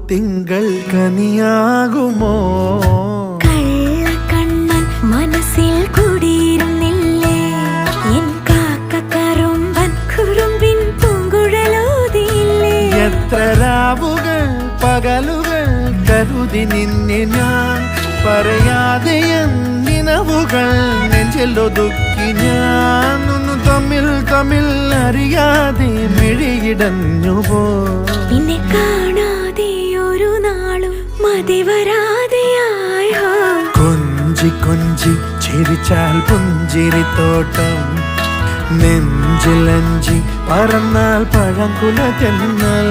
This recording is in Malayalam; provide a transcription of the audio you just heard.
തിങ്കൾ കനിയാകുമോ? കള്ളക്കണ്ണൻ മനസ്സിൽ കുടിയിരുന്നില്ലേ? എൻ കാക്കക്കറുമ്പൻ കുറുമ്പിൻ പൂങ്കുഴലൂതിയില്ലേ? എത്ര രാവുകൾ പകലുകൾ കരുതി നിന്നെ ഞാൻ, പറയാതെ നിനവുകൾ നെഞ്ചിലൊതുക്കി ഞാൻ. തമ്മിൽ തമ്മിൽ അറിയാതെ മിഴിയിടഞ്ഞു പോ. നിന്നെ കാണാതെ ഒരു നാളും മതി വരാതെയായോ? കൊഞ്ചി കൊഞ്ചി ചിരിച്ചാൽ പുഞ്ചിരിത്തോട്ടം, നെഞ്ചിലഞ്ചി പറന്നാൽ പഴംകുല തെന്നൽ.